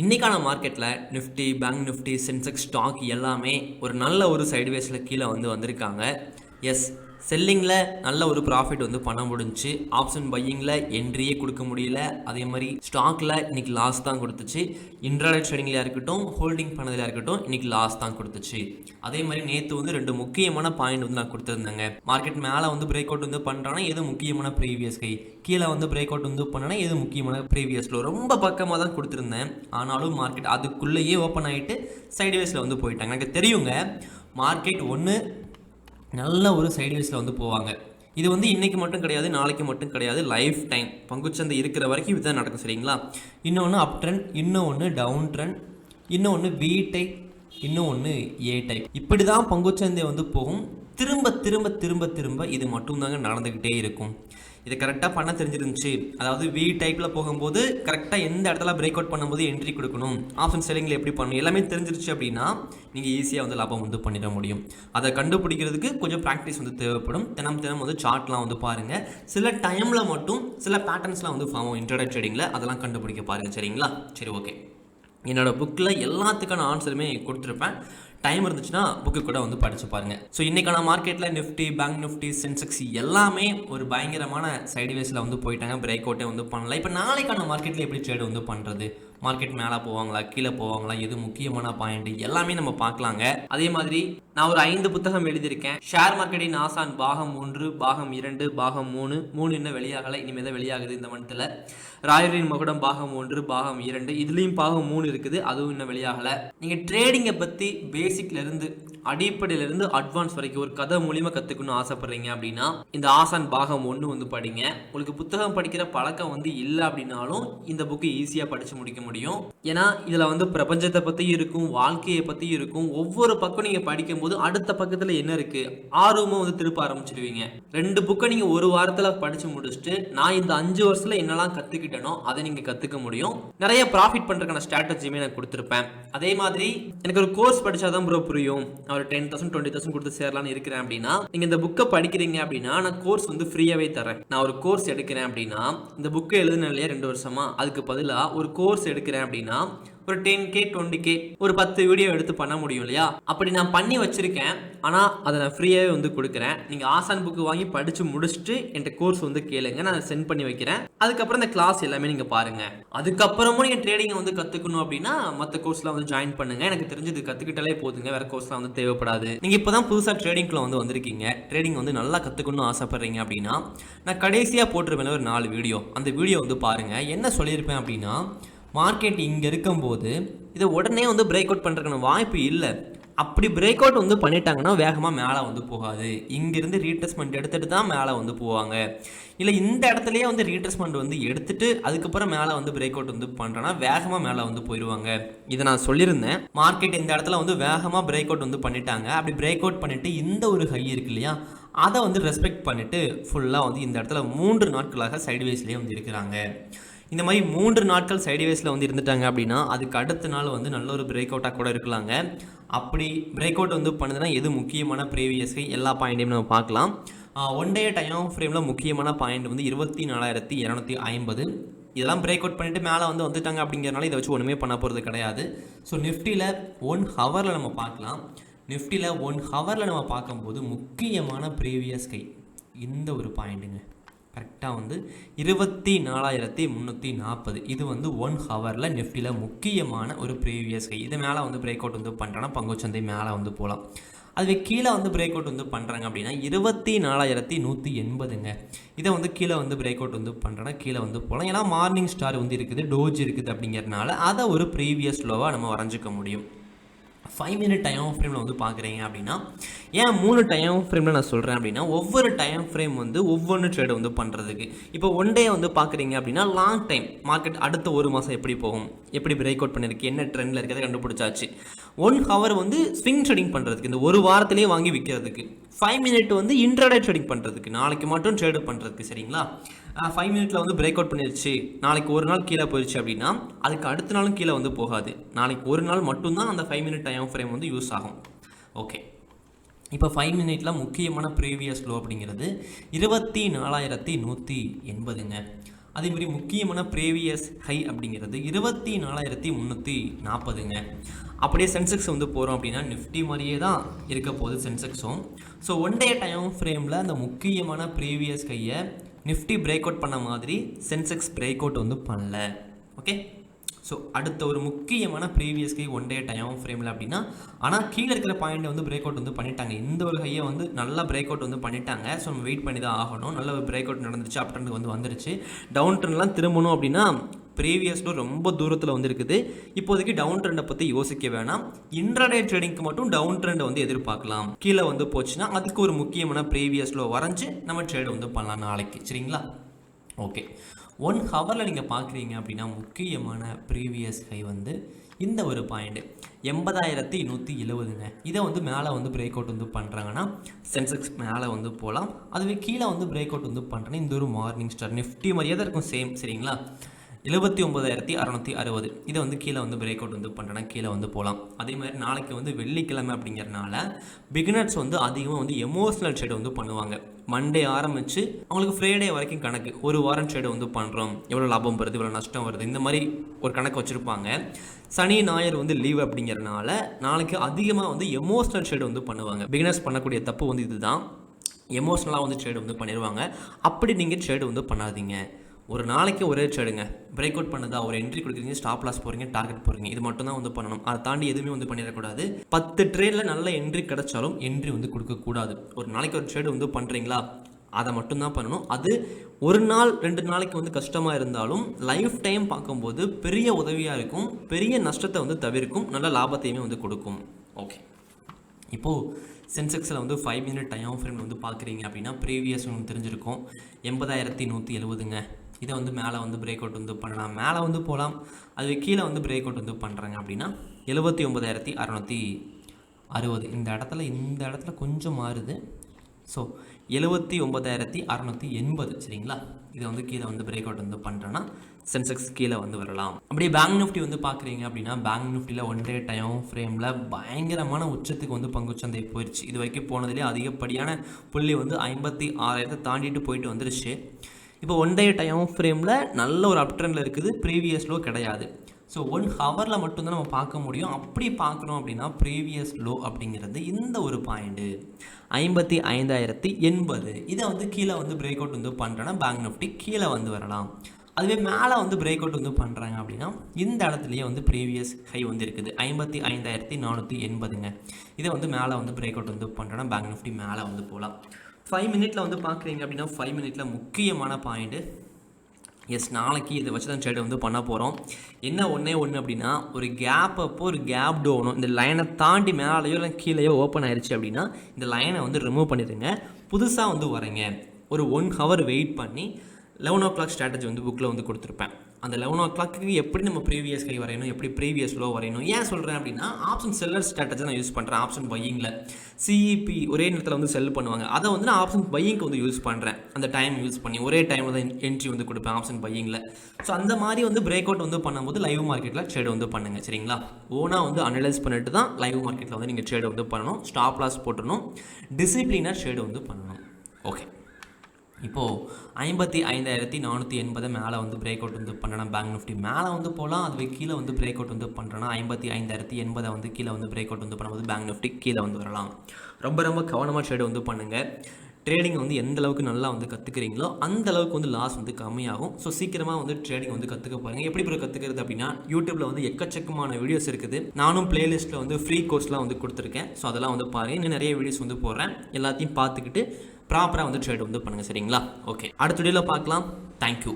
இன்றைக்கான மார்க்கெட்டில் Nifty, bank Nifty, Sensex stock எல்லாமே ஒரு நல்ல ஒரு சைட்வேஸில் கீழே வந்திருக்காங்க. எஸ், செல்லிங்கில் நல்ல ஒரு ப்ராஃபிட் பண்ண முடிஞ்சிச்சு. ஆப்ஷன் பையிங்கில் என்ட்ரியே கொடுக்க முடியல. அதே மாதிரி ஸ்டாக்கில் இன்றைக்கி லாஸ் தான் கொடுத்துச்சு. இன்ட்ராடே ட்ரேடிங்லையாக இருக்கட்டும், ஹோல்டிங் பண்ணதில் இருக்கட்டும், இன்றைக்கி லாஸ் தான் கொடுத்துச்சு. அதே மாதிரி நேற்று 2 முக்கியமான பாயிண்ட் நான் கொடுத்துருந்தேங்க. மார்க்கெட் மேலே பிரேக் அவுட் பண்ணுறாங்கன்னா எது முக்கியமான ப்ரீவியஸ் கை, கீழே பிரேக் அவுட் பண்ணனா எது முக்கியமான ப்ரீவியஸ் லோ. ரொம்ப பக்கமாக தான் கொடுத்துருந்தேன். ஆனாலும் மார்க்கெட் அதுக்குள்ளேயே ஓப்பன் ஆகிட்டு சைட்வேஸில் போயிட்டாங்க. எனக்கு தெரியுங்க, மார்க்கெட் ஒன்று நல்ல ஒரு சைட்வேஸில் போவாங்க. இது இன்றைக்கி மட்டும் கிடையாது, நாளைக்கு மட்டும் கிடையாது, லைஃப் டைம் பங்குச்சந்தை இருக்கிற வரைக்கும் இதுதான் நடக்கும். சரிங்களா? இன்னொன்று அப் ட்ரெண்ட், இன்னொன்று டவுன் ட்ரெண்ட், இன்னொன்று வி டைப், இன்னொன்று ஏ டைப். இப்படி தான் பங்குச்சந்தை போகும். திரும்ப திரும்ப திரும்ப திரும்ப இது மட்டும்தாங்க நடந்துக்கிட்டே இருக்கும். இது கரெக்டாக பண்ண தெரிஞ்சிருந்துச்சு. அதாவது வி டைப்பில் போகும்போது கரெக்டாக எந்த இடத்துல பிரேக் அவுட் பண்ணும்போது என்ட்ரி கொடுக்கணும், ஆப்ஷன் செல்லிங்கில் எப்படி பண்ணணும் எல்லாமே தெரிஞ்சிருச்சு அப்படின்னா நீங்கள் ஈஸியாக லாபம் பண்ணிட முடியும். அதை கண்டுபிடிக்கிறதுக்கு கொஞ்சம் ப்ராக்டிஸ் தேவைப்படும். தினம் சார்ட்லாம் பாருங்கள். சில டைமில் மட்டும் சில பேட்டர்ன்ஸ்லாம் ஃபார்ம் ஆகும் இன்ட்ராடே ட்ரேடிங்கில். அதெல்லாம் கண்டுபிடிக்க பாருங்கள். சரிங்களா? சரி, ஓகே. என்னோடய புக்கில் எல்லாத்துக்கான ஆன்சருமே கொடுத்துருப்பேன். டைம் இருந்துச்சுன்னா புக்கு கூட படித்து பாருங்கள். ஸோ இன்றைக்கான மார்க்கெட்டில் நிஃப்டி, பேங்க் நிஃப்டி, சென்செக்ஸ் எல்லாமே ஒரு பயங்கரமான சைடுவேஸில் போயிட்டாங்க. பிரேக் அவுட்டே பண்ணல. இப்போ நாளைக்கான மார்க்கெட்டில் எப்படி ட்ரேடு பண்ணுறது, மார்க்கெட் மேலே போவாங்களா, கீழே போவாங்களா, எது முக்கியமான பாயிண்ட் எல்லாமே நம்ம பார்க்கலாங்க. அதே மாதிரி நான் ஒரு 5 புத்தகம் எழுதியிருக்கேன். ஷேர் மார்க்கெட்டின் ஆசான் பாகம் 1, பாகம் 2, பாகம் 3 இன்னும் வெளியாகலை. இனிமேல் தான் வெளியாகுது இந்த மந்த்தில். ராயரின் மகுடம் பாகம் 1, பாகம் 2, இதுலேயும் பாகம் 3 இருக்குது, அதுவும் இன்னும் வெளியாகலை. நீங்கள் ட்ரேடிங்கை பற்றி பேசிக்லேருந்து அடிப்படையிலிருந்து அட்வான்ஸ் வரைக்கும் ஒரு கதை மூலியமாக கற்றுக்கணும்னு ஆசைப்படுறீங்க அப்படின்னா இந்த ஆசான் பாகம் 1 படிங்க. உங்களுக்கு புத்தகம் படிக்கிற பழக்கம் இல்லை அப்படின்னாலும் இந்த புக்கு ஈஸியாக படித்து முடிக்க முடியும். ஏன்னா இதில் பிரபஞ்சத்தை பற்றி இருக்கும், வாழ்க்கையை பற்றி இருக்கும். ஒவ்வொரு பக்கம் நீங்கள் படிக்கும்போது அடுத்த பக்கத்தில் என்ன இருக்குது ஆர்வமாக திருப்ப ஆரம்பிச்சிடுவீங்க. 2 புக்கை நீங்கள் ஒரு வாரத்தில் படித்து முடிச்சுட்டு நான் இந்த 5 வருஷத்தில் என்னெல்லாம் கற்றுக்கிட்டனோ அதை நீங்கள் கற்றுக்க முடியும். நிறைய ப்ராஃபிட் பண்ணுறதுக்கான ஸ்ட்ராட்டஜியுமே நான் கொடுத்துருப்பேன். அதே மாதிரி எனக்கு ஒரு கோர்ஸ் படித்தாதான் ப்ரோ புரியும், ஒரு 10,000 20,000 கொடுத்து சேரலான்னு இருக்கிறேன் அப்படின்னா நீங்க இந்த புக்கை படிக்கிறீங்க அப்படின்னா நான் கோர்ஸ் ஃப்ரீயாவே தரேன். நான் ஒரு கோர்ஸ் எடுக்கிறேன் அப்படின்னா இந்த புக்கை எழுதுன இல்லையா 2 வருஷமா, அதுக்கு பதிலாக ஒரு கோர்ஸ் எடுக்கிறேன் அப்படின்னா ஒரு 10K 20K ஒரு 10 வீடியோ எடுத்து பண்ண முடியும் இல்லையா? அப்படி நான் பண்ணி வச்சிருக்கேன். ஆனால் அதை நான் ஃப்ரீயாகவே கொடுக்குறேன். நீங்கள் ஆசான் புக்கு வாங்கி படித்து முடிச்சுட்டு என்கிட்ட கோர்ஸ் கேளுங்க, நான் சென்ட் பண்ணி வைக்கிறேன். அதுக்கப்புறம் இந்த கிளாஸ் எல்லாமே நீங்கள் பாருங்கள். அதுக்கப்புறமும் நீங்கள் ட்ரேடிங்கை கற்றுக்கணும் அப்படின்னா மற்ற கோர்ஸ்லாம் ஜாயின் பண்ணுங்கள். எனக்கு தெரிஞ்சது கற்றுக்கிட்டாலே போதுங்க, வேறு கோர்ஸ்லாம் தேவைப்படாது. நீங்கள் இப்போ தான் புதுசாக ட்ரேடிங்கில் வந்திருக்கீங்க, ட்ரேடிங் நல்லா கற்றுக்கணும்னு ஆசைப்பட்றீங்க அப்படின்னா நான் கடைசியாக போட்டிருப்பேன் ஒரு 4 வீடியோ. அந்த வீடியோ பாருங்கள். என்ன சொல்லியிருப்பேன் அப்படின்னா மார்க்கெட் இங்கே இருக்கும்போது இதை உடனே பிரேக் அவுட் பண்ணுறதுக்கான வாய்ப்பு இல்லை. அப்படி பிரேக் அவுட் பண்ணிட்டாங்கன்னா வேகமாக மேலே போகாது. இங்கேருந்து ரீட்ரெஸ்மெண்ட் எடுத்துகிட்டு தான் மேலே போவாங்க. இல்லை இந்த இடத்துலையே ரீட்ரெஸ்மெண்ட் எடுத்துகிட்டு அதுக்கப்புறம் மேலே பிரேக் அவுட் பண்ணுறேன்னா வேகமாக மேலே போயிடுவாங்க. இதை நான் சொல்லியிருந்தேன். மார்க்கெட் இந்த இடத்துல வேகமாக பிரேக் அவுட் பண்ணிட்டாங்க. அப்படி பிரேக் அவுட் பண்ணிவிட்டு இந்த ஒரு ஹை இருக்கு இல்லையா, அதை ரெஸ்பெக்ட் பண்ணிவிட்டு ஃபுல்லாக இந்த இடத்துல 3 நாட்களாக சைட்வேஸ்லேயே இருக்கிறாங்க. இந்த மாதிரி 3 நாட்கள் சைட்வேஸில் இருந்துட்டாங்க அப்படின்னா அதுக்கு அடுத்த நாள் நல்ல ஒரு பிரேக் அவுட்டாக கூட இருக்கலாங்க. அப்படி பிரேக் அவுட் பண்ணுதுன்னா எது முக்கியமான ப்ரீவியஸ் எல்லா பாயிண்ட்டையும் நம்ம பார்க்கலாம். 1 டே டைம் ஃப்ரேமில் முக்கியமான பாயிண்ட் 24,250. இதெல்லாம் பிரேக் அவுட் பண்ணிவிட்டு மேலே வந்துட்டாங்க அப்படிங்கிறனால இதை வச்சு ஒன்றுமே பண்ண போகிறது கிடையாது. ஸோ நிஃப்டியில் 1 ஹவரில் நம்ம பார்க்கலாம். நிஃப்டியில் 1 ஹவரில் நம்ம பார்க்கும்போது முக்கியமான ப்ரீவியஸ் கை இந்த ஒரு பாயிண்ட்டுங்க கரெக்டாக 24,340. இது 1 ஹவரில் நிஃப்டியில் முக்கியமான ஒரு ப்ரீவியஸ் கை. இது மேலே பிரேக் அவுட் பண்ணுறேன்னா பங்குச்சந்தை மேலே போகலாம். அதுவே கீழே பிரேக் அவுட் பண்ணுறாங்க அப்படின்னா 24,180ங்க. இதை கீழே பிரேக் அவுட் பண்ணுறேன்னா கீழே போகலாம். ஏன்னா மார்னிங் ஸ்டார் இருக்குது, டோஜ் இருக்குது அப்படிங்கிறதுனால அதை ஒரு ப்ரீவியஸ் லோவாக நம்ம வரைஞ்சிக்க முடியும். 5 மினிட் டைம் ஃப்ரேமில் பார்க்குறீங்க அப்படின்னா ஏன் 3 டைம் ஃப்ரேமில் நான் சொல்கிறேன் அப்படின்னா ஒவ்வொரு டைம் ஃப்ரேம் ஒவ்வொன்று ட்ரேடு பண்ணுறதுக்கு. இப்போ 1 டே பார்க்குறீங்க அப்படின்னா லாங் டைம் மார்க்கெட் அடுத்த 1 மாதம் எப்படி போகும், எப்படி பிரேக் அவுட் பண்ணியிருக்கு, என்ன ட்ரெண்டில் இருக்கிறத கண்டுபிடிச்சாச்சு. 1 ஹவர் ஸ்விங் ட்ரேடிங் பண்ணுறதுக்கு, இந்த ஒரு வாரத்திலே வாங்கி விற்கிறதுக்கு. 5 மினிட் இன்ட்ராடே ட்ரேடிங் பண்ணுறதுக்கு, நாளைக்கு மட்டும் ட்ரேடு பண்ணுறதுக்கு. சரிங்களா? 5 மினிட்டில் பிரேக் அவுட் பண்ணிடுச்சு, நாளைக்கு ஒரு நாள் கீழே போயிடுச்சு அப்படின்னா அதுக்கு அடுத்த நாளும் கீழே போகாது. நாளைக்கு ஒரு நாள் மட்டும்தான் அந்த 5 மினிட் டைம் ஃப்ரேம் யூஸ் ஆகும். ஓகே, இப்போ 5 மினிட்டில் முக்கியமான ப்ரீவியஸ் லோ அப்படிங்கிறது 24,180ங்க. அதே மாதிரி முக்கியமான ப்ரீவியஸ் ஹை அப்படிங்கிறது 24,340ங்க. அப்படியே சென்செக்ஸ் வந்து போகிறோம் அப்படின்னா நிஃப்டி மாதிரியே தான் இருக்க போகுது சென்செக்ஸும். ஸோ ஒன் டே டைம் ஃப்ரேமில் அந்த முக்கியமான ப்ரீவியஸ் கையை நிஃப்டி பிரேக் அவுட் பண்ண மாதிரி சென்செக்ஸ் பிரேக் அவுட் வந்து பண்ணல. ஓகே, ஸோ அடுத்த ஒரு முக்கியமான previous high one day time ஃப்ரேமில் அப்படின்னா, ஆனால் கீழே இருக்கிற பாயிண்ட்டை வந்து பிரேக் அவுட் வந்து பண்ணிட்டாங்க. இந்த ஒரு ஹையை வந்து நல்லா பிரேக் அவுட் வந்து பண்ணிட்டாங்க. ஸோ நம்ம வெயிட் பண்ணி தான் ஆகணும். நல்ல ஒரு பிரேக் அவுட் நடந்துச்சு, அப் ட்ரெண்ட் வந்து வந்துருச்சு. டவுன் ட்ரெண்ட்லாம் திரும்பணும் அப்படின்னா ப்ரீவியஸ்ல ரொம்ப தூரத்தில் வந்து இருக்குது. இப்போதைக்கு டவுன் ட்ரெண்டை பற்றி யோசிக்க வேணாம். இன்ட்ராடே ட்ரேடிங்க்கு மட்டும் டவுன் ட்ரெண்டை வந்து எதிர்பார்க்கலாம். கீழே வந்து போச்சுன்னா அதுக்கு ஒரு முக்கியமான ப்ரீவியஸ்ல வரைஞ்சு நம்ம ட்ரேட் வந்து பண்ணலாம் நாளைக்கு. சரிங்களா? ஓகே, 1 ஹவரில் நீங்கள் பார்க்குறீங்க அப்படின்னா முக்கியமான ப்ரீவியஸ் ஹை வந்து இந்த ஒரு பாயிண்ட் 80,170ங்க. இதை வந்து மேலே வந்து பிரேக் அவுட் வந்து பண்ணுறாங்கன்னா சென்செக்ஸ் மேலே வந்து போகலாம். அதுவே கீழே வந்து பிரேக் அவுட் வந்து பண்ணுறேன்னா இந்த ஒரு மார்னிங் ஸ்டார் நிஃப்டி மாதிரியே தான் இருக்கும், சேம். சரிங்களா? 79,660 இதை வந்து கீழே வந்து பிரேக் அவுட் வந்து பண்ணுறேன்னா கீழே வந்து போகலாம். அதே மாதிரி நாளைக்கு வந்து வெள்ளிக்கிழமை அப்படிங்கிறனால பிகினர்ஸ் வந்து அதிகமாக வந்து எமோஷனல் ட்ரேட் வந்து பண்ணுவாங்க. மண்டே ஆரம்பித்து அவங்களுக்கு ஃப்ரைடே வரைக்கும் கணக்கு, ஒரு வாரம் ட்ரேட் வந்து பண்ணுறோம், எவ்வளோ லாபம் வருது, எவ்வளோ நஷ்டம் வருது, இந்த மாதிரி ஒரு கணக்கு வச்சுருப்பாங்க. சனி ஞாயிறு வந்து லீவ் அப்படிங்கிறனால நாளைக்கு அதிகமாக வந்து எமோஷனல் ட்ரேட் வந்து பண்ணுவாங்க. பிகினர்ஸ் பண்ணக்கூடிய தப்பு வந்து இதுதான், எமோஷ்னலாக வந்து ட்ரேட் வந்து பண்ணிடுவாங்க. அப்படி நீங்கள் ட்ரேடு வந்து பண்ணாதீங்க. ஒரு நாளைக்கு ஒரே ட்ரேடுங்க. பிரேக் அவுட் பண்ணுதா, ஒரு என்ட்ரி கொடுக்குறீங்க, ஸ்டாப் லாஸ் போகிறீங்க, டார்கெட் போகிறீங்க, இது மட்டும் தான் வந்து பண்ணணும். அதை தாண்டி எதுவுமே வந்து பண்ணிடக்கூடாது. 10 ட்ரேடில் நல்ல என்ட்ரி கிடைச்சாலும் என்ட்ரி வந்து கொடுக்கக்கூடாது. ஒரு நாளைக்கு ஒரு ட்ரேடு வந்து பண்ணுறீங்களா, அதை மட்டும்தான் பண்ணணும். அது ஒரு நாள் 2 நாளைக்கு வந்து கஷ்டமாக இருந்தாலும் லைஃப் டைம் பார்க்கும்போது பெரிய உதவியாக இருக்கும், பெரிய நஷ்டத்தை வந்து தவிர்க்கும், நல்ல லாபத்தையுமே வந்து கொடுக்கும். ஓகே, இப்போது சென்செக்ஸில் வந்து 5 மினிட் டைம் ஃப்ரேம் வந்து பார்க்குறீங்க அப்படின்னா ப்ரீவியஸ் உங்களுக்கு தெரிஞ்சிருக்கும் 80,170ங்க. இதை வந்து மேலே வந்து பிரேக் அவுட் வந்து பண்ணலாம், மேலே வந்து போகலாம். அதுவே கீழே வந்து பிரேக் அவுட் வந்து பண்ணுறாங்க அப்படின்னா 79,660 இந்த இடத்துல கொஞ்சம் மாறுது. ஸோ 79,680 சரிங்களா? இதை வந்து கீழே வந்து பிரேக் அவுட் வந்து பண்ணுறேன்னா சென்செக்ஸ் கீழே வந்து வரலாம். அப்படியே பேங்க் நிஃப்டி வந்து பார்க்குறீங்க அப்படின்னா பேங்க் நிஃப்டியில் ஒன் டே டைம் ஃப்ரேமில் பயங்கரமான உச்சத்துக்கு வந்து பங்குச்சந்தை போயிடுச்சு. இது வரைக்கும் போனதுலேயே அதிகப்படியான புள்ளி வந்து 56,000 தாண்டிட்டு போயிட்டு வந்துருச்சு. இப்போ ஒன் டே டைம் ஃப்ரேமில் நல்ல ஒரு அப் ட்ரெண்டில் இருக்குது, ப்ரீவியஸ் லோ கிடையாது. ஸோ 1 ஹவரில் மட்டும்தான் நம்ம பார்க்க முடியும். அப்படி பார்க்குறோம் அப்படின்னா ப்ரீவியஸ் லோ அப்படிங்கிறது இந்த ஒரு பாயிண்ட்டு 55,080. இதை வந்து கீழே வந்து பிரேக் அவுட் வந்து பண்ணுறேன்னா பேங்க் நிஃப்டி கீழே வந்து வரலாம். அதுவே மேலே வந்து பிரேக் அவுட் வந்து பண்ணுறாங்க அப்படின்னா இந்த இடத்துலையே வந்து ப்ரீவியஸ் ஹை வந்து இருக்குது 55,480ங்க. இதை வந்து மேலே வந்து பிரேக் அவுட் வந்து பண்ணுறேன்னா பேங்க் நிஃப்டி மேலே வந்து போகலாம். 5 மினிட்டில் வந்து பார்க்குறீங்க அப்படின்னா 5 மினிட்டில் முக்கியமான பாயிண்ட்டு, எஸ் நாளைக்கு இதை வச்சு தான் ட்ரேட் வந்து பண்ண போகிறோம். என்ன ஒன்று அப்படின்னா ஒரு கேப் அப்போ ஒரு கேப் டவுனும் இந்த லைனை தாண்டி மேலேயோ இல்லை கீழேயோ ஓப்பன் ஆயிடுச்சு அப்படின்னா இந்த லைனை வந்து ரிமூவ் பண்ணிடுங்க. புதுசாக வந்து வரீங்க, ஒரு 1 ஹவர் வெயிட் பண்ணி 11 o'clock ஸ்ட்ராட்டஜி வந்து புக்கில் வந்து கொடுத்துருப்பேன். அந்த 11 o'clockக்கு எப்படி நம்ம ப்ரீவியஸ் ஹை வரையணும், எப்படி ப்ரீவியஸ் லோ வரையணும். ஏன் சொல்கிறேன் அப்படின்னா ஆப்ஷன் செல்லர் ஸ்ட்ராட்டஜி நான் யூஸ் பண்ணுறேன். ஆப்ஷன் பையிங்கில் சிஇபி ஒரே நேரத்தில் வந்து செல் பண்ணுவாங்க, அதை வந்து நான் ஆப்ஷன் பையிங்க்கு வந்து யூஸ் பண்ணுறேன். அந்த டைம் யூஸ் பண்ணி ஒரே டைமில் தான் என்ட்ரி வந்து கொடுப்பேன் ஆப்ஷன் பையிங்கில். ஸோ அந்த மாதிரி வந்து பிரேக் அவுட் வந்து பண்ணும்போது லைவ் மார்க்கெட்டில் ட்ரேட் வந்து பண்ணுங்கள். சரிங்களா? ஓனாக வந்து அனலைஸ் பண்ணிட்டு தான் லைவ் மார்க்கெட்டில் வந்து நீங்கள் ட்ரேட் வந்து பண்ணணும். ஸ்டாப் லாஸ் போட்டுடணும், டிசிப்ளினாக ட்ரேட் வந்து பண்ணணும். ஓகே, இப்போது 55,480 மேலே வந்து பிரேக் அவுட் வந்து பண்ணுறேன்னா பேங்க் நிஃப்டி மேலே வந்து போகலாம். அதுவே கீழே வந்து பிரேக் அவுட் வந்து பண்ணுறேன்னா 55,080 வந்து கீழே வந்து பிரேக் அவுட் வந்து பண்ணும்போது பேங்க் நிஃப்டி கீழே வந்து வரலாம். ரொம்ப ரொம்ப கவனமாக ட்ரேட் வந்து பண்ணுங்கள். ட்ரேடிங் வந்து எந்த அளவுக்கு நல்லா வந்து கற்றுக்கிறீங்களோ அந்த அளவுக்கு வந்து லாஸ் வந்து கம்மியாகும். ஸோ சீக்கிரமாக வந்து ட்ரேடிங் வந்து கற்றுக்க பாருங்கள். எப்படி இப்போ கற்றுக்கிறது அப்படின்னா யூடியூப்பில் வந்து எக்கச்சக்கமான வீடியோஸ் இருக்குது. நானும் பிளேலிஸ்ட்டில் வந்து ஃப்ரீ கோர்ஸ்லாம் வந்து கொடுத்துருக்கேன். ஸோ அதெல்லாம் வந்து பாருங்கள். இன்னும் நிறைய வீடியோஸ் வந்து போடுறேன். எல்லாத்தையும் பார்த்துக்கிட்டு ப்ராப்பராக வந்து ட்ரேட் வந்து பண்ணுங்கள். சரிங்களா? ஓகே, அடுத்த வீடியோவில் பார்க்கலாம். தேங்க்யூ.